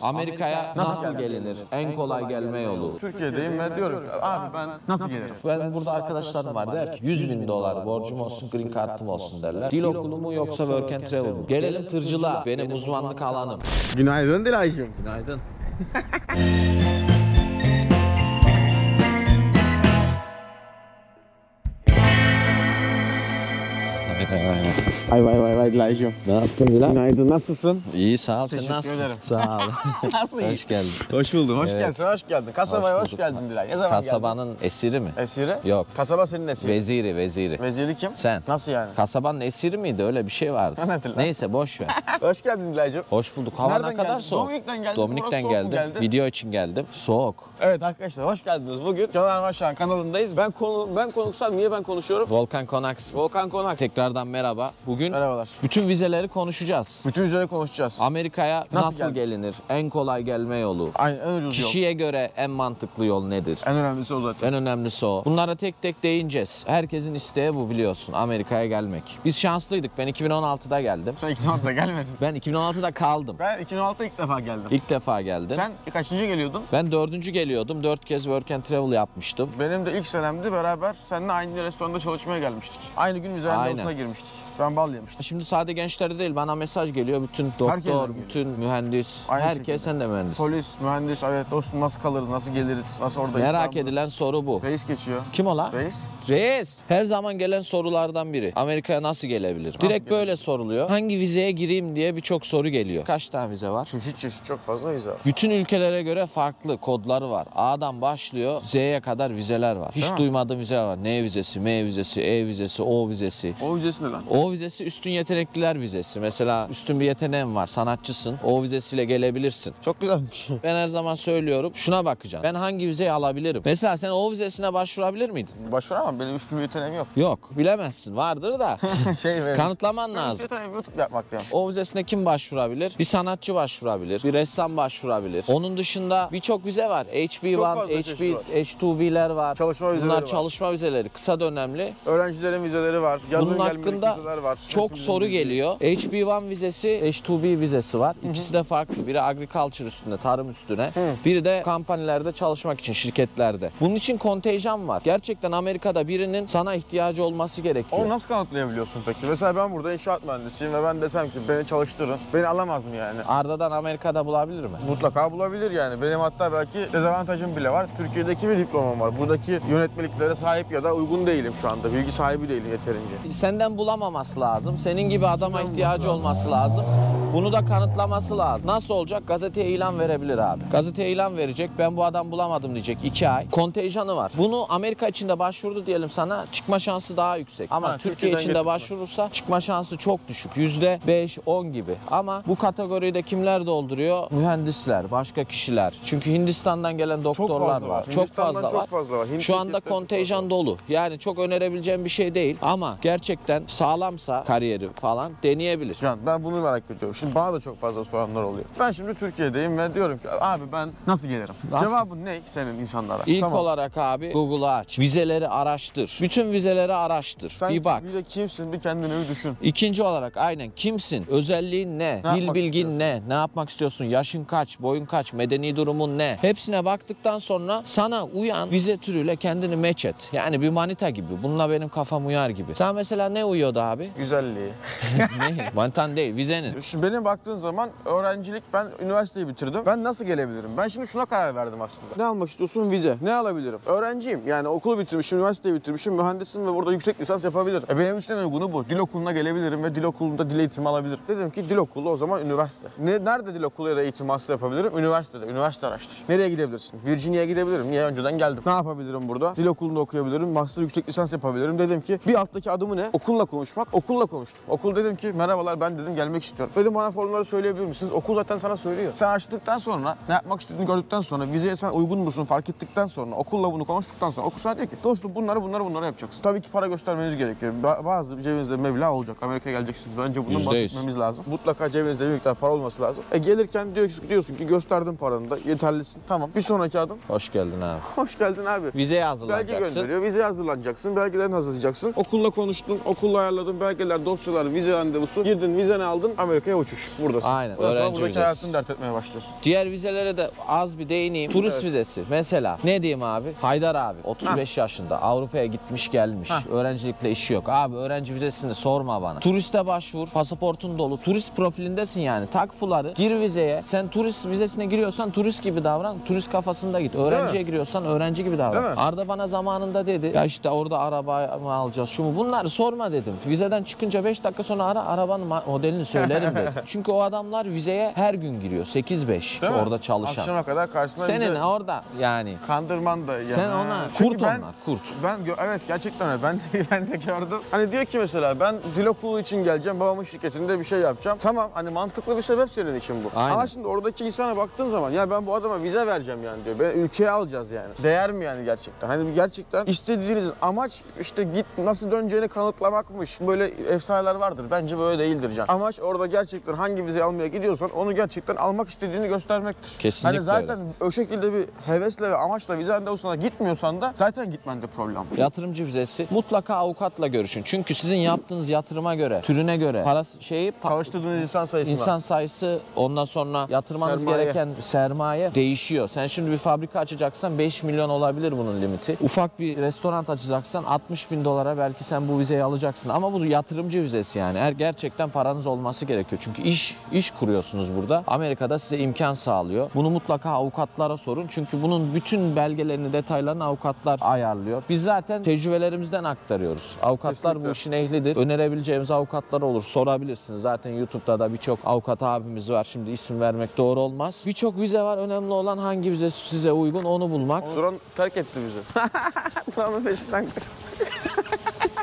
Amerika'ya nasıl gelinir? En kolay gelme yolu. Türkiye'deyim ve diyorum ki abi ben nasıl gelirim? Ben burada arkadaşlarım var der ki 100.000 dolar borcum olsun, green card'ım olsun derler. Dil okulu mu yoksa work and travel mu? Gelelim tırcılığa. Benim uzmanlık alanım. Günaydın Dilay'cığım. Günaydın. Vay Dilay'cığım. Ne yaptın Bilal? Günaydın, nasılsın? İyi, sağ ol. Sen Teşekkür nasılsın? ederim. Sağ ol. Nasıl iyi? Hoş geldin. Hoş buldum, hoş Evet. geldin, hoş geldin. Kasabaya hoş bulduk. geldin Dilay. Ne zaman Kasabanın esiri mi? geldin? Esiri? Yok. Kasaba senin esiri. Veziri. Veziri kim? Sen. Nasıl yani? Kasabanın esiri miydi? Öyle bir şey vardı. Ne diyor lan? Neyse boş ver. Hoş geldin Dilay'cığım. Hoş bulduk. Hava Nereden ne kadar geldin? soğuk. Dominik'ten geldin. Dominik'ten Burası soğuk mu geldim. geldi? Video için geldim. Soğuk. Evet arkadaşlar hoş geldiniz. Bugün Caner Başaran kanalındayız. Ben konuksal, niye ben konuşuyorum? Volkan Konaksın. Volkan Konak. Tekrardan merhaba. Bugün Merhabalar. bütün vizeleri konuşacağız. Bütün üzere konuşacağız. Amerika'ya nasıl geldin? gelinir? En kolay gelme yolu. Aynen, en ucuz yol. Kişiye göre en mantıklı yol nedir? En önemlisi o zaten. En önemlisi o. Bunlara tek tek değineceğiz. Herkesin isteği bu, biliyorsun. Amerika'ya gelmek. Biz şanslıydık. Ben 2016'da geldim. Sen 2016'da gelmedin. Ben 2016'da kaldım. Ben 2016'da ilk defa geldim. İlk defa geldim. Sen kaçıncı geliyordun? Ben 4. geliyordum. 4 kez work and travel yapmıştım. Benim de ilk senemdi, beraber seninle aynı restoranda çalışmaya gelmiştik. Aynı gün vize randevusuna girmiştik. Ben bal yemiştim. Şimdi sadece gençlere değil, bana mesaj geliyor. Bütün Herkese doktor, geliyor. bütün mühendis, Aynı herkes, şekilde. sen de mühendis. Polis, mühendis, evet dostum nasıl kalırız, nasıl geliriz, nasıl oradayız? Merak edilen soru bu. Reis geçiyor. Kim ola? Reis. Reis. Her zaman gelen sorulardan biri. Amerika'ya nasıl gelebilirim? Direkt böyle soruluyor. Hangi vizeye gireyim diye birçok soru geliyor. Kaç tane vize var? Çeşit çok fazla vize var. Bütün ülkelere göre farklı kodları var. A'dan başlıyor, Z'ye kadar vizeler var. Hiç mi? duymadığım vizeler var. N vizesi, M vizesi, E vizesi, O vizesi. O vizesi ne lan? O vizesi üstün yetenekliler vizesi. Mesela üstün bir yeteneğin var, sanatçısın. O vizesiyle gelebilirsin. Çok güzelmiş. Ben her zaman söylüyorum, şuna bakacağım. Ben hangi vizeyi alabilirim? Mesela sen O vizesine başvurabilir miydin? Başvuramam, benim üstün bir yeteneğim yok. Yok, bilemezsin. Vardır da. Kanıtlaman lazım. Yeteneğim YouTube yapmak yani. O vizesine kim başvurabilir? Bir sanatçı başvurabilir, bir ressam başvurabilir. Onun dışında birçok vize var. HB1, fazla çeşit var. H2B'ler var. Çalışma vizeleri Bunlar var. çalışma vizeleri, kısa dönemli. Öğrencilerin vizeleri var. Yazın Bunun gelmelik hakkında vizeler var. çok Hepimizin soru bildiği. geliyor. HB1 vizesi, H2B vizesi var. İkisi de farklı. Biri agriculture üstüne, tarım üstüne. Biri de kampanilerde çalışmak için, şirketlerde. Bunun için kontenjan var. Gerçekten Amerika'da birinin sana ihtiyacı olması gerekiyor. Onu nasıl kanıtlayabiliyorsun peki? Mesela ben burada inşaat mühendisiyim ve ben desem ki beni çalıştırın. Beni alamaz mı yani? Arda'dan Amerika'da bulabilir mi? Mutlaka bulabilir yani. Benim hatta belki dezavantajım bile var. Türkiye'deki bir diplomam var. Buradaki yönetmeliklere sahip ya da uygun değilim şu anda. Bilgi sahibi değilim yeterince. Senden bulamaması lazım. Senin gibi adama ihtiyacı olması lazım. Bunu da kanıtlaması lazım. Nasıl olacak? Gazeteye ilan verebilir abi. Gazeteye ilan verecek. Ben bu adam bulamadım diyecek. 2 ay. Kontenjanı var. Bunu Amerika içinde başvurdu diyelim sana. Çıkma şansı daha yüksek. Ama Türkiye Türkiye'den içinde getirme. başvurursa çıkma şansı çok düşük. %5-10 gibi. Ama bu kategoride kimler dolduruyor? Mühendisler, başka kişiler. Çünkü Hindistan'dan gelen doktorlar fazla var. Çok Hindistan'dan fazla çok var. fazla var. Hint Şu anda şirketleri çok kontenjan fazla. dolu. Yani çok önerebileceğim bir şey değil. Ama gerçekten sağlamsa kariyeri falan deneyebilir. Can, ben bunu merak ediyorum. Şimdi bana da çok fazla soranlar oluyor. Ben şimdi Türkiye'deyim ve diyorum ki abi ben nasıl gelirim? Nasıl? Cevabın ne senin insanlara? İlk Tamam. olarak abi Google'u aç. Vizeleri araştır. Bütün vizeleri araştır. Sen bir bak. bir de kimsin, bir kendini bir düşün. İkinci olarak aynen kimsin? Özelliğin ne? Ne Dil yapmak bilgin istiyorsun? ne? Ne yapmak istiyorsun? Yaşın kaç? Boyun kaç? Medeni durumun ne? Hepsine baktıktan sonra sana uyan vize türüyle kendini match et. Yani bir manita gibi. Bununla benim kafam uyar gibi. Sana mesela ne uyuyordu abi? Güzelliği. Ne? Manitan değil, vizenin. Şimdi benim baktığın zaman öğrencilik, ben üniversiteyi bitirdim. Ben nasıl gelebilirim? Ben şimdi şuna karar verdim aslında. Ne almak istiyorsun? Vize. Ne alabilirim? Öğrenciyim. Yani okulu bitirmişim, üniversiteyi bitirmişim, mühendisim ve burada yüksek lisans yapabilirim. Benim için en uygunu bu. Dil okuluna gelebilirim ve dil okulunda dil eğitimi alabilirim. Dedim ki dil okulu o zaman üniversite. Nerede dil okulu ya da eğitim master yapabilirim? Üniversitede. Üniversite araştır. Nereye gidebilirsin? Virginia'ya gidebilirim. Niye? Önceden geldim. Ne yapabilirim burada? Dil okulunda okuyabilirim. Master yüksek lisans yapabilirim. Dedim ki bir alttaki adımı ne? Okulla konuşmak. Okulla konuştum. Okul dedim ki merhabalar ben dedim gelmek istiyorum. Dedim bana formları söyleyebilir misiniz? Okul zaten sana söylüyor. Sen açtıktan sonra ne yapmak istediğini gördükten sonra vizeye sen uygun musun fark ettikten sonra okulla bunu konuştuktan sonra okul sana diyor ki dostum bunları yapacaksın. Tabii ki para göstermeniz gerekiyor. Bazı cebinizde meblağ olacak. Amerika'ya geleceksiniz. Bence bunun %100. bahsetmemiz lazım. Mutlaka cebinizde bir miktar para olması lazım. Gelirken diyorsun ki gösterdim paranı da yeterlisin. Tamam. Bir sonraki adım. Hoş geldin abi. Hoş geldin abi. Vizeye Belge hazırlanacaksın. gönderiyor. Vizeye hazırlanacaksın. Belgelerini hazırlayacaksın. Okulla konuştun. Okulla ayarladın. Belgeler, dosyalar, vize randevusu. Girdin vizeni aldın. Amerika'ya uçuş. Buradasın. Aynen, Ondan sonra öğrenci buradaki vizesi. hayatını dert etmeye başlıyorsun. Diğer vizelere de az bir değineyim. Turist Evet. vizesi mesela. Ne diyeyim abi? Haydar abi 35 yaşında. Avrupa'ya gitmiş gelmiş. Öğrencilikle işi yok. Abi öğrenci vizesini sorma bana. Turiste başvur. Pasaportun dolu. Turist profilindesin yani. Tak fuları. Gir vizeye. Sen turist vizesine giriyorsan turist gibi davran. Turist kafasında git. Öğrenciye giriyorsan öğrenci gibi davran. Değil mi? Arda bana zamanında dedi. Ya işte orada araba mı alacağız şu mu? Bunları sorma dedim. Vizeden çıkınca 5 dakika sonra arabanın modelini söylerim dedim. Çünkü o adamlar vizeye her gün giriyor. 8-5 Değil mi? orada çalışan. Akşama kadar karşısına Senin vize orada yani. kandırman da yani. Sen ona Çünkü kurt ben- onlar kurt. Evet gerçekten öyle. Ben de gördüm. Hani diyor ki mesela ben dil okulu için geleceğim. Babamın şirketinde bir şey yapacağım. Tamam hani mantıklı bir sebep senin için bu. Aynen. Ama şimdi oradaki insana baktığın zaman ya ben bu adama vize vereceğim yani diyor. Ben ülkeye alacağız yani. Değer mi yani gerçekten? Hani gerçekten istediğiniz amaç işte git nasıl döneceğini kanıtlamakmış. Böyle efsaneler vardır. Bence böyle değildir Can. Amaç orada gerçekten hangi vizeyi almaya gidiyorsan onu gerçekten almak istediğini göstermektir. Kesinlikle Hani zaten o şekilde bir hevesle ve amaçla vizen de olsana gitmiyorsan da zaten gitmende problem var. Yatırımcı vizesi mutlaka avukatla görüşün. Çünkü sizin yaptığınız yatırıma göre, türüne göre, parası Çalıştırdığınız insan sayısına. insan sayısı, ondan sonra yatırmanız Sermaye. gereken sermaye değişiyor. Sen şimdi bir fabrika açacaksan 5 milyon olabilir bunun limiti. Ufak bir restoran açacaksan 60 bin dolara belki sen bu vizeyi alacaksın. Ama bu yatırımcı vizesi yani. Eğer gerçekten paranız olması gerekiyor. Çünkü iş kuruyorsunuz burada. Amerika'da size imkan sağlıyor. Bunu mutlaka avukatlara sorun. Çünkü bunun bütün belgelerini, detaylarını avukatlar ayarlıyor. Biz zaten tecrübelerimizden aktarıyoruz. Avukatlar Kesinlikle. bu işin ehlidir. Önerebileceğimiz avukatlar olur. Sorabilirsiniz. Zaten YouTube'da da birçok avukat abimiz var. Şimdi isim vermek doğru olmaz. Birçok vize var. Önemli olan hangi vize size uygun onu bulmak. Drone terk etti bizi. Drone'un peşinden.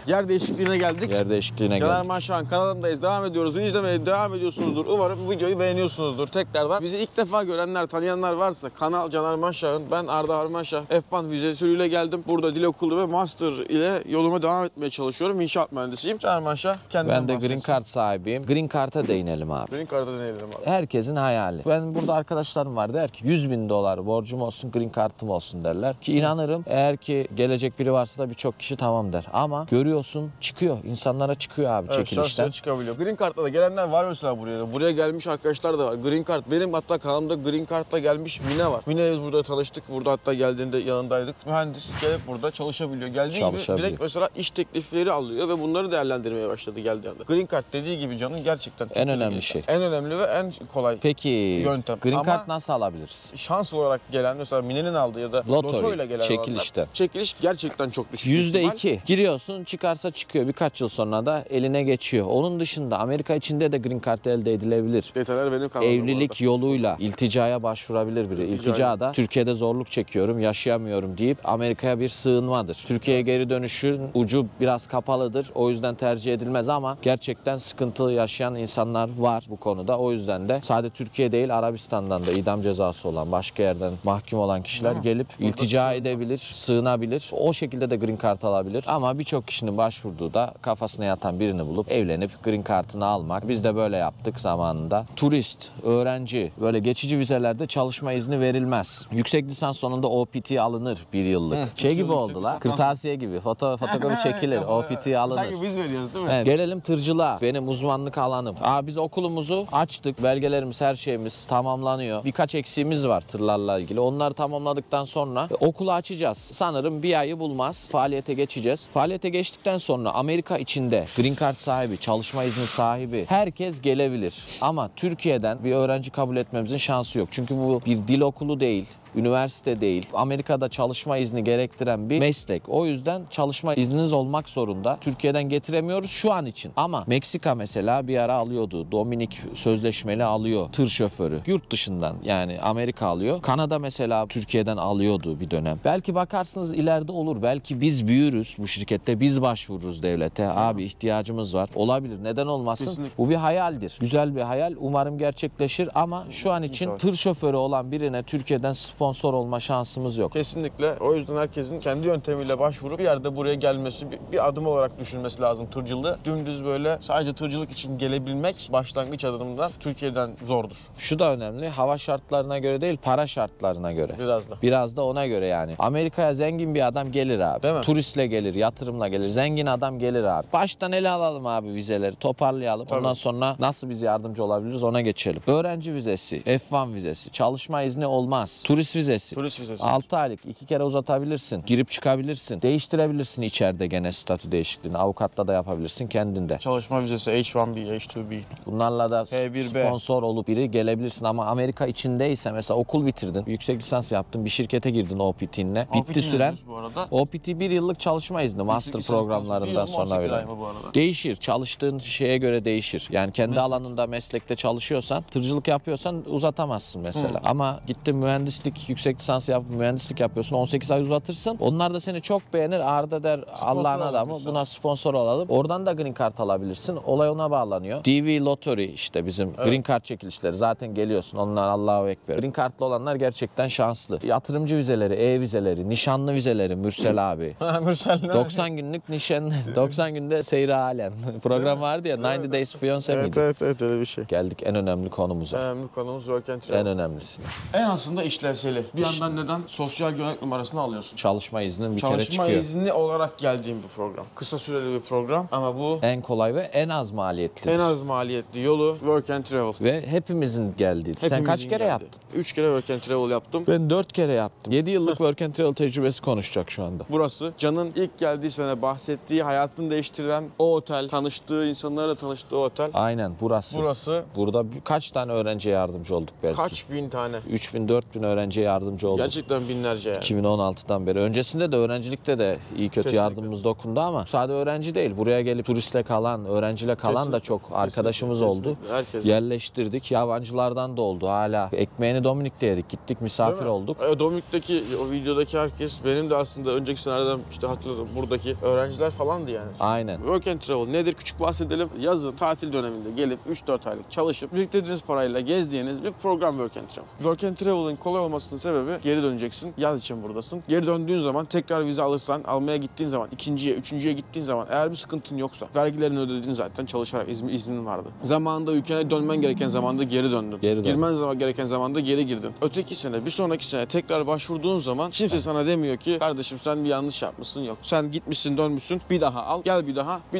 Yer değişikliğine geldik. Yer değişikliğine Caner geldik. Manşah'ın kanalındayız. Devam ediyoruz. İzlemeye devam ediyorsunuzdur. Umarım bu videoyu beğeniyorsunuzdur. Tekrardan bizi ilk defa görenler, tanıyanlar varsa kanal Caner Manşah'ın. Ben Arda Harmanşah. F1 vizesiyle geldim. Burada dil okulu ve master ile yoluma devam etmeye çalışıyorum. İnşaat mühendisiyim. Caner Manşah kendinden Ben de bahsetsin. Green Card sahibiyim. Green Card'a değinelim abi. Green Card'a deneyelim abi. Herkesin hayali. Ben burada arkadaşlarım var der ki 100 bin dolar borcum olsun, green card'ım olsun derler. Ki inanırım eğer ki gelecek biri varsa da birçok kişi tamam der. Ama görüyorsun çıkıyor. İnsanlara çıkıyor abi Evet, çekilişten. şansları çıkabiliyor. Green Card'la da gelenler var mesela buraya. Buraya gelmiş arkadaşlar da var. Green Card. Benim hatta kanalımda Green Card'la gelmiş Mine var. Mine'yle biz burada tanıştık. Burada hatta geldiğinde yanındaydık. Mühendis gelip burada çalışabiliyor. Geldiği gibi Çalışabiliyor. direkt mesela iş teklifleri alıyor ve bunları değerlendirmeye başladı geldiği anda. Green Card dediği gibi canın gerçekten En önemli Türkiye'de şey. En önemli ve en kolay Peki yöntem. Green Ama- Card nasıl alabiliriz? şans olarak gelen mesela Mine'nin aldığı ya da Lottery, lotoyla gelen çekilişten. olanlar, çekiliş gerçekten çok düşük. ihtimal. %2. Giriyorsun çıkarsa çıkıyor. Birkaç yıl sonra da eline geçiyor. Onun dışında Amerika içinde de Green Card elde edilebilir. Detaylar benim kanalımda. bu Evlilik arada. yoluyla ilticaya başvurabilir biri. İltica da Türkiye'de zorluk çekiyorum, yaşayamıyorum deyip Amerika'ya bir sığınmadır. Türkiye'ye geri dönüşün ucu biraz kapalıdır. O yüzden tercih edilmez ama gerçekten sıkıntılı yaşayan insanlar var bu konuda. O yüzden de sadece Türkiye değil Arabistan'dan da idam cezası olan başka yerden mahkum olan kişiler gelip iltica edebilir, sığınabilir. O şekilde de Green Card alabilir. Ama birçok kişinin başvurduğu da kafasına yatan birini bulup evlenip Green Card'ını almak. Biz de böyle yaptık zamanında. Turist, öğrenci, böyle geçici vizelerde çalışma izni verilmez. Yüksek lisans sonunda OPT alınır bir yıllık. Şey gibi yüksek oldu la. lisans. Kırtasiye gibi. Fotokopi çekilir. OPT alınır. Sanki biz veriyoruz değil mi? Evet, gelelim tırcılığa. Benim uzmanlık alanım. Biz okulumuzu açtık. Belgelerimiz, her şeyimiz tamamlanıyor. Birkaç eksiğimiz var tırlarla ilgili. Onları tamamladıktan sonra okulu açacağız. Sanırım bir ayı bulmaz. Faaliyete geçeceğiz. Faaliyete geçtikten sonra Amerika içinde Green Card sahibi, çalışma izni sahibi herkes gelebilir. Ama Türkiye'den bir öğrenci kabul etmemizin şansı yok. Çünkü bu bir dil okulu değil. Üniversite değil. Amerika'da çalışma izni gerektiren bir meslek. O yüzden çalışma izniniz olmak zorunda. Türkiye'den getiremiyoruz şu an için. Ama Meksika mesela bir ara alıyordu. Dominik sözleşmeli alıyor. Tır şoförü. Yurt dışından yani Amerika alıyor. Kanada mesela Türkiye'den alıyordu bir dönem. Belki bakarsınız ileride olur. Belki biz büyürüz bu şirkette. Biz başvururuz devlete. Abi ihtiyacımız var. Olabilir. Neden olmasın? Kesinlikle. Bu bir hayaldir. Güzel bir hayal. Umarım gerçekleşir ama şu an için İnşallah. tır şoförü olan birine Türkiye'den sponsor olma şansımız yok. Kesinlikle. O yüzden herkesin kendi yöntemiyle başvurup bir yerde buraya gelmesi, bir adım olarak düşünmesi lazım tırcılığı. Dümdüz böyle sadece tırcılık için gelebilmek başlangıç adımından Türkiye'den zordur. Şu da önemli. Hava şartlarına göre değil, para şartlarına göre. Biraz da. Biraz da ona göre yani. Amerika'ya zengin bir adam gelir abi. Değil mi? Turistle gelir, yatırımla gelir. Zengin adam gelir abi. Baştan ele alalım abi vizeleri. Toparlayalım. Tabii. Ondan sonra nasıl biz yardımcı olabiliriz ona geçelim. Öğrenci vizesi, F1 vizesi, çalışma izni olmaz. Turist vizesi. Turist vizesi. 6 aylık 2 kere uzatabilirsin. Girip çıkabilirsin. Değiştirebilirsin içeride gene statü değişikliğini. Avukatla da yapabilirsin kendinde. Çalışma vizesi H1B, H2B. Bunlarla da H1B. sponsor olup biri gelebilirsin ama Amerika içindeyse mesela okul bitirdin, yüksek lisans yaptın, bir şirkete girdin OPT'inle. Bitti OPT süren. nedir bu arada? OPT 1 yıllık çalışma izni master Yüksek lisans programlarından bir yıl mı, sonra 18 öyle. ay mı bu arada? Değişir. Çalıştığın şeye göre değişir. Yani kendi alanında meslekte çalışıyorsan, tırcılık yapıyorsan uzatamazsın mesela. Ama gittin mühendislik, yüksek lisans yapıp mühendislik yapıyorsun. 18 ay uzatırsın. Onlar da seni çok beğenir. Arda der Allah'ın adamı olabilirsin. buna sponsor olalım. Oradan da green card alabilirsin. Olay ona bağlanıyor. DV Lottery işte bizim green card çekilişleri. Zaten geliyorsun. Onlar Allahu Ekber. Green card'lı olanlar gerçekten şanslı. Yatırımcı vizeleri, vizeleri, nişanlı vizeleri Mürsel abi. Mürsel ne? 90 günlük nişan, 90 günde seyri alem. Program vardı ya 90 Days Fiancé miydi? Evet öyle bir şey. Geldik en önemli konumuza. Önemli konumuz work and En travel. önemlisine. En aslında işlevseli. Bir yandan neden? Sosyal güvenlik numarasını alıyorsun. Çalışma izninin bir kere Çalışma çıkıyor. izni olarak geldiğim bir program. Kısa süreli bir program ama bu En kolay ve en az maliyetli. en az maliyetli yolu work and travel. Ve hepimizin geldiği. Sen kaç kere yaptın? 3 kere work and travel yaptım. Ben 4 kere yaptım. 7 yıllık work and travel tecrübesi konuşacak şu anda. Burası Can'ın ilk geldiği sene bahsettiği, hayatını değiştiren o otel, tanıştığı insanlarla tanıştığı otel. Aynen burası. Burası Burada kaç tane öğrenciye yardımcı olduk belki? kaç bin tane. 3000 4000 öğrenciye yardımcı olduk. Gerçekten binlerce yani. 2016'dan beri. Öncesinde de öğrencilikte de iyi kötü Kesinlikle. yardımımız dokundu ama sadece öğrenci değil. Buraya gelip turistle kalan, öğrenciyle kalan da Kesinlikle, çok arkadaşımız kesinlikle, oldu. kesinlikle. Herkes. Yerleştirdik. Yabancılardan da oldu hala. Ekmeğini Dominik'te yedik. Gittik misafir Değil mi? olduk. Dominik'teki o videodaki herkes benim de aslında önceki senelerden işte hatırladım buradaki öğrenciler falandı yani. Aynen. Work and travel nedir? Küçük bahsedelim. Yazın tatil döneminde gelip 3-4 aylık çalışıp biriktirdiğiniz parayla gezdiğiniz bir program work and travel. Work and travel'ın kolay olmasının sebebi geri döneceksin. Yaz için buradasın. Geri döndüğün zaman tekrar vize alırsan, almaya gittiğin zaman, ikinciye, üçüncüye gittiğin zaman eğer bir sıkıntın yoksa vergilerini ödediğin zaten çalışarak iznin vardı. Zamanında ülkene dönmen gereken zamanda geri döndün. Geri döndün. Girmen gereken zamanda geri girdin. Öteki sene, bir sonraki sene tekrar başvurduğun zaman kimse sana demiyor ki kardeşim sen bir yanlış yapmışsın, yok. Sen gitmişsin dönmüşsün, bir daha al, gel bir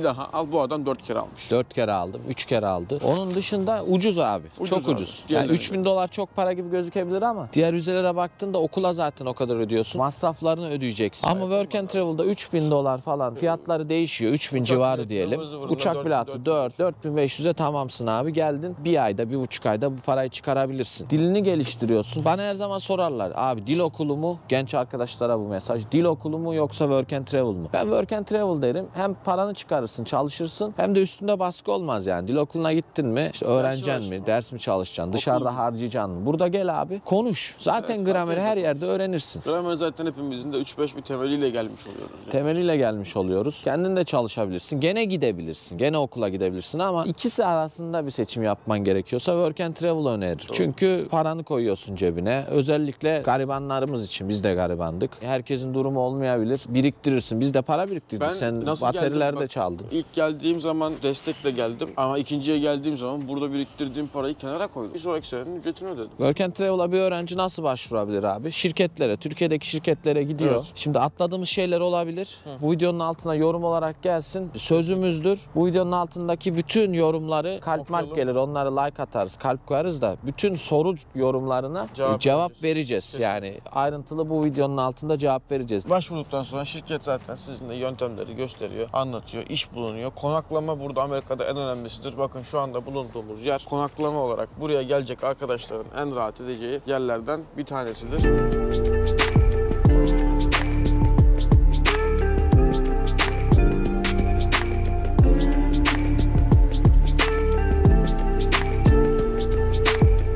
daha al. Bu adam 4 kere almış. 4 kere aldım, 3 kere aldı. Onun dışında ucuz abi. Ucuz çok abi. ucuz. Yani Diğerlerine 3000 dolar çok para gibi gözükebilir ama diğer vizelere baktığında okula zaten o kadar ödüyorsun. Masraflarını ödeyeceksin. Ama Work and Travel'da 3000 dolar falan fiyatları değişiyor. 3000 civarı bileti, diyelim. ıvır zıvırına Uçak 4.000, bileti 4500'e tamamsın abi. Geldin bir ayda, 1,5 ayda bu parayı çıkarabilirsin. Dilini geliştiriyorsun. Bana her zaman sorarlar. Abi dil okulu mu? Genç arkadaşlara bu mesaj. Dil okulu mu yoksa Work and Travel mu? Ben Work and Travel derim. Hem paranı çıkarırsın, çalışırsın. Hem de üstünde baskı olmaz yani. Dil okuluna gittin mi? İşte öğreneceksin mi? Ders mi çalışacaksın? Dışarıda harcayacaksın mı? Burada gel abi. Konuş. Zaten Evet, grameri her herkes yerde öğrenirsin. Gramer zaten hepimizin de 3-5 bir temeliyle gelmiş oluyoruz. Yani. Temeliyle gelmiş oluyoruz. Kendin de çalışabilirsin. Gene gidebilirsin. Gene okula gidebilirsin ama ikisi arasında bir seçim yapman gerekiyorsa Work and Travel öneririm. Çünkü paranı koyuyorsun cebine. Özellikle garibanlarımız için. Biz de garibandık. Herkesin durumu olmayabilir. Biriktirirsin. Biz de para biriktirdik. Ben Sen nasıl bateriler geldim? de Bak, çaldın. İlk geldiğim zaman destekle geldim ama ikinciye geldiğim zaman burada biriktirdiğim parayı kenara koydum. Bir sonraki senenin ücretini ödedim. Work and Travel'a bir öğrenci nasıl başvurabilir abi? Şirketlere, Türkiye'deki şirketlere gidiyor. Evet. Şimdi atladığımız şeyler olabilir. Bu videonun altına yorum olarak gelsin. Sözümüzdür. Bu videonun altındaki bütün yorumları kalp mark Okuyalım. gelir. Onları like atarız, kalp koyarız da bütün soru yorumlarına Cevap vereceğiz. Yani ayrıntılı bu videonun altında cevap vereceğiz. Başvurduktan sonra şirket zaten sizinle yöntemleri gösteriyor, anlatıyor, iş bulunuyor. Konaklama burada Amerika'da en önemlisidir. Bakın şu anda bulunduğumuz yer konaklama olarak buraya gelecek arkadaşların en rahat edeceği yerlerden bir tanesidir.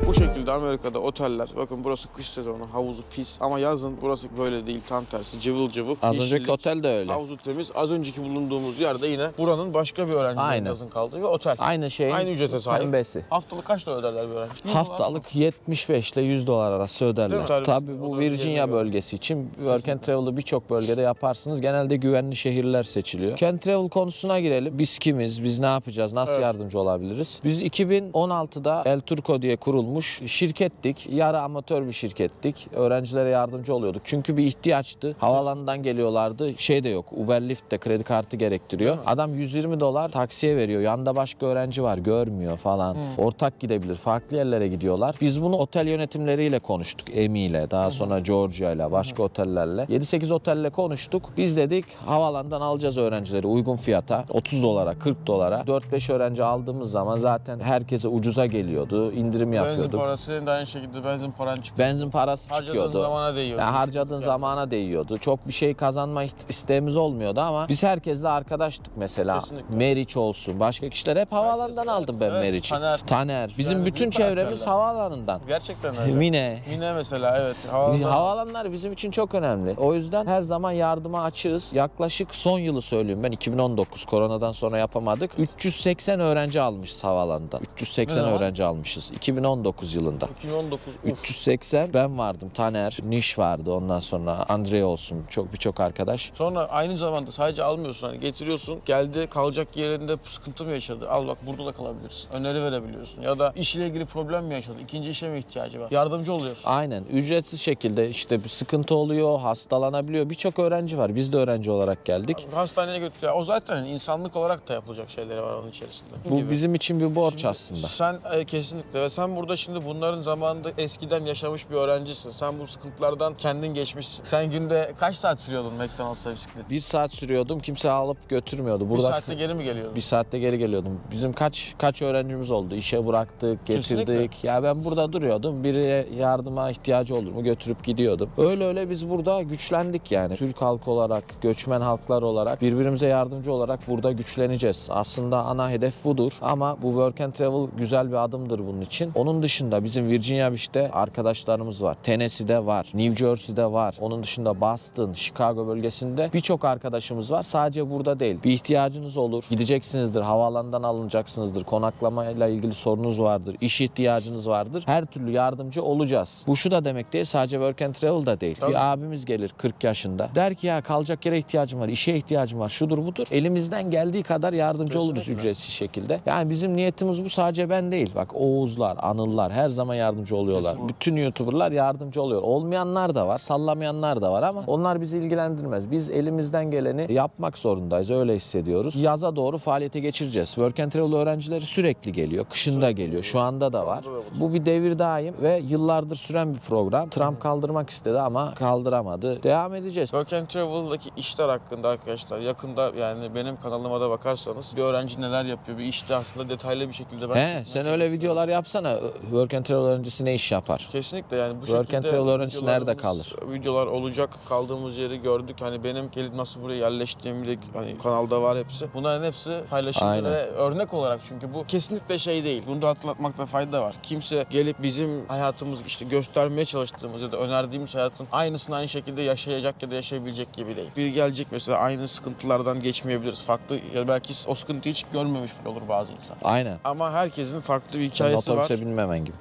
Bu şekilde Amerika'da oteller, bakın burası kış sezonu, havuzu pis ama yazın burası böyle değil, tam tersi cıvıl cıvıl. Az önceki yeşillik, otel de öyle. havuzu temiz. Az önceki bulunduğumuz yerde yine buranın başka bir öğrencilerin yazın kaldığı bir otel. Aynı şeyin Aynı ücrete sahip. pembesi. Haftalık kaç dolar öderler bir öğrenci? Haftalık 75 ile 100 dolar arası öderler. Değil mi? Tabii O bu da Virginia yerine bölgesi için Work and Travel'ı birçok bölgede yaparsınız. Genelde güvenli şehirler seçiliyor. Work and Travel konusuna girelim. Biz kimiz? Biz ne yapacağız? Nasıl yardımcı olabiliriz? Biz 2016'da El Turco diye kurulmuş şirkettik. Yarı amatör bir şirkettik. Öğrencilere yardımcı oluyorduk. Çünkü bir ihtiyaçtı. Havaalanından geliyorlardı. Şey de yok. Uber Lyft de kredi kartı gerektiriyor. Adam 120 dolar taksiye veriyor. Yanında başka öğrenci var. Görmüyor falan. Ortak gidebilir. Farklı yerlere gidiyorlar. Biz bunu otel yönetimleriyle konuştuk. Emi ile, daha sonra Georgia ile, başka otellerle. 7-8 otelle konuştuk. Biz dedik havaalanından alacağız öğrencileri uygun fiyata. 30 dolara, 40 dolara. 4-5 öğrenci aldığımız zaman zaten herkese ucuza geliyordu. İndirim yapıyorduk. Benzin parası senin de aynı şekilde benzin paran çıkıyor. Benzin parası çıkıyordu. Harcadığın zamana değiyordu. Yani harcadığın zamana değiyordu. Çok bir şey kazanma isteğimiz olmuyordu ama biz herkesle arkadaştık mesela. Kesinlikle. Meriç olsun. Başka kişiler hep havaalanından aldım ben Meriç'i. Taner. Bizim Yani bütün büyük çevremiz karakterler. havaalanından. Gerçekten öyle. Mine. Mine mesela, evet. Havaalanlar bizim için çok önemli. O yüzden her zaman yardıma açığız. Yaklaşık son yılı söylüyorum ben, 2019, koronadan sonra yapamadık. 380 öğrenci almışız havaalanından. 380 Ne zaman? öğrenci almışız 2019 yılında. 2019. 380 ben vardım, Taner, Niş vardı, ondan sonra Andre olsun, birçok arkadaş. Sonra aynı zamanda sadece almıyorsun, hani getiriyorsun, geldi kalacak yerinde sıkıntı mı yaşadı? Al bak, burada da kalabilirsin. Öneri verebiliyorsun. Ya da işle ilgili problem mi yaşadı? İkinci işe mi ihtiyacı var? Yardımcı oluyorsun. Aynen, ücretsiz şekilde işte bir sıkıntı oluyor, hastalanabiliyor. Birçok öğrenci var. Biz de öğrenci olarak geldik. Hastaneye götürüyor. O zaten insanlık olarak da yapılacak şeyleri var onun içerisinde. Bu Gibi. bizim için bir borç Şimdi aslında. Sen kesinlikle ve sen burada şimdi bunların zamanında eskiden yaşamış bir öğrencisin. Sen bu sıkıntılardan kendin geçmişsin. Sen günde kaç saat sürüyordun McDonald's'a bisiklet? 1 saat sürüyordum. Kimse alıp götürmüyordu. Bir saatte geri mi geliyordun? 1 saatte geri geliyordum. Bizim kaç öğrencimiz oldu. İşe bıraktık, getirdik. Kesinlikle. Ya ben burada duruyordum. Biri yardıma ihtiyacı olur mu götürüp gidiyordum. Öyle biz burada güçlendik yani. Türk halkı olarak, göçmen halklar olarak birbirimize yardımcı olarak burada güçleneceğiz. Aslında ana hedef budur ama bu Work and Travel güzel bir adımdır bunun için. Onun dışında bizim Virginia Beach'te arkadaşlarımız var. Tennessee'de var. New Jersey'de var. Onun dışında Boston, Chicago bölgesinde birçok arkadaşımız var. Sadece burada değil. Bir ihtiyacınız olur. Gideceksinizdir. Havaalanından alınacaksınızdır. Konaklamayla ilgili sorunuz vardır. İş ihtiyacınız vardır. Her türlü yardımcı olacağız. Bu şu da demek değil. Sadece Work and Travel da değil. Tabii. Bir abimiz gelir 40 yaşında. Der ki ya kalacak yere ihtiyacım var. İşe ihtiyacım var. Şudur budur. Elimizden geldiği kadar yardımcı oluruz Kesinlikle. ücretsiz şekilde. Yani bizim niyetimiz bu, sadece ben değil. Bak Oğuzlar, Anıllar her zaman yardımcı oluyorlar. Kesinlikle. Bütün YouTuber'lar yardımcı oluyor. Olmayanlar da var, sallamayanlar da var ama onlar bizi ilgilendirmez. Biz elimizden geleni yapmak zorundayız. Öyle hissediyoruz. Yaza doğru faaliyete geçireceğiz. Work and Travel öğrencileri sürekli geliyor. Kışında geliyor. Şu anda da var. Bu bir devir daim ve yıllardır süren bir program. Trump kaldırmak istedi ama kaldıramadı. Devam edeceğiz. Work and Travel'daki işler hakkında arkadaşlar yakında, yani benim kanalıma da bakarsanız bir öğrenci neler yapıyor, bir işte aslında detaylı bir şekilde ben çekmeye Sen öyle çalışıyorum. videolar yapsana. Work and Travel öğrencisi ne iş yapar? Kesinlikle, yani bu Work and şekilde Travel öğrencisi nerede videolarımız- Videolar olacak, kaldığımız yeri gördük. Hani benim gelip nasıl buraya yerleştiğim de hani kanalda var hepsi. Bunların hepsi paylaşıldı Aynen. ve örnek olarak, çünkü bu kesinlikle şey değil. Bunu da hatırlatmakta fayda var. Kimse gelip bizim hayatımız işte göstermeye çalıştığımız ya da önerdiğimiz hayatın aynısını aynı şekilde yaşayacak ya da yaşayabilecek gibi değil. Biri gelecek mesela, aynı sıkıntılardan geçmeyebiliriz. Farklı ya belki o sıkıntıyı hiç görmemiş bile olur bazı insan. Aynen. Ama herkesin farklı bir Sen hikayesi var. otobüse binmemen gibi.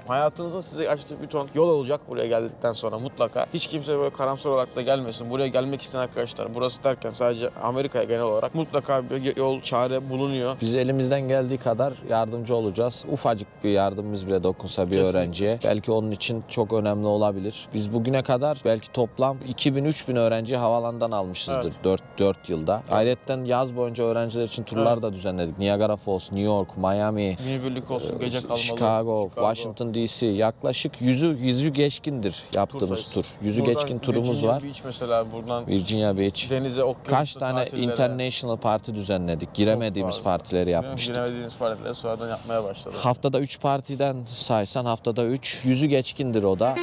Hayatınızın size açtığı bir ton yol olacak buraya geldikten sonra mutlaka. Hiç kimse böyle karamsar olarak da gelmesin. Buraya gelmek isteyen arkadaşlar, burası derken sadece Amerika'ya genel olarak mutlaka bir yol, çare bulunuyor. Biz elimizden geldiği kadar yardımcı olacağız. Ufacık bir yardımımız bile dokunsa bir Kesinlikle. öğrenciye belki onun için çok önemli olabilir. Biz bugüne kadar belki toplam 2000-3000 öğrenciyi havaalanından almışızdır 4 yılda. Ayrıca yaz boyunca öğrenciler için turlar da düzenledik. Niagara Falls, New York, Miami, Günübirlik olsun, gece kalmalı. Chicago, Washington DC, yaklaşık yüzü geçkindir yaptığımız tur. Yüzü Buradan geçkin turumuz Virginia var. Beach mesela, buradan Virginia Beach. denize, okyanusa, Kaç tane tatillere. international parti düzenledik. Giremediğimiz fazla. partileri yapmıştık. Giremediğiniz partileri sonradan yapmaya başladı. Haftada 3 partiden saysan haftada 3. Yüzü geçkindir o da.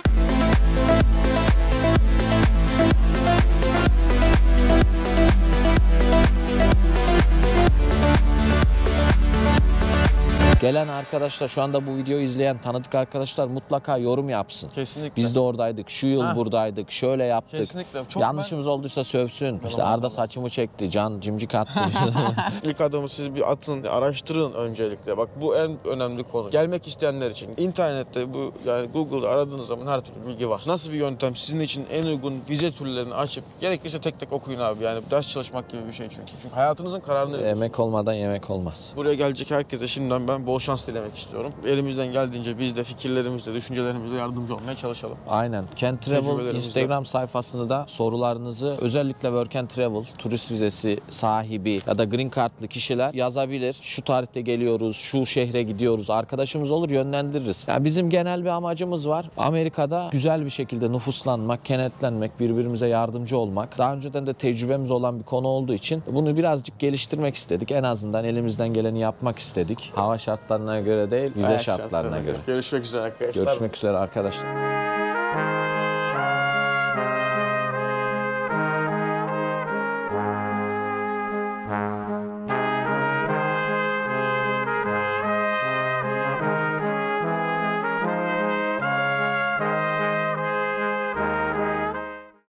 Gelen arkadaşlar, şu anda bu videoyu izleyen tanıdık arkadaşlar mutlaka yorum yapsın. Kesinlikle. Biz de oradaydık, şu yıl buradaydık, şöyle yaptık. Kesinlikle. Çok Yanlışımız olduysa sövsün. İşte Arda saçımı çekti, Can cimcik attı. İlk adımı siz bir atın, araştırın öncelikle. Bak bu en önemli konu. Gelmek isteyenler için. İnternette bu yani Google'da aradığınız zaman her türlü bilgi var. Nasıl bir yöntem sizin için en uygun vize türlerini açıp gerekirse tek tek okuyun abi. Yani ders çalışmak gibi bir şey çünkü. Çünkü hayatınızın kararını veriyorsunuz. Emek olmadan yemek olmaz. Buraya gelecek herkese şimdiden ben bol şans dilemek istiyorum. Elimizden geldiğince biz de fikirlerimizle, düşüncelerimizle yardımcı olmaya çalışalım. Aynen. Kent Travel Tecrübelerimizle. Instagram sayfasında da sorularınızı özellikle Work and Travel, turist vizesi sahibi ya da green card'lı kişiler yazabilir. Şu tarihte geliyoruz, şu şehre gidiyoruz. Arkadaşımız olur, yönlendiririz. Yani bizim genel bir amacımız var. Amerika'da güzel bir şekilde nüfuslanmak, kenetlenmek, birbirimize yardımcı olmak. Daha önceden de tecrübemiz olan bir konu olduğu için bunu birazcık geliştirmek istedik. En azından elimizden geleni yapmak istedik. Hava şartlarına göre değil, vize Ayak şartlarına göre. Görüşmek üzere arkadaşlar. Görüşmek üzere arkadaşlar.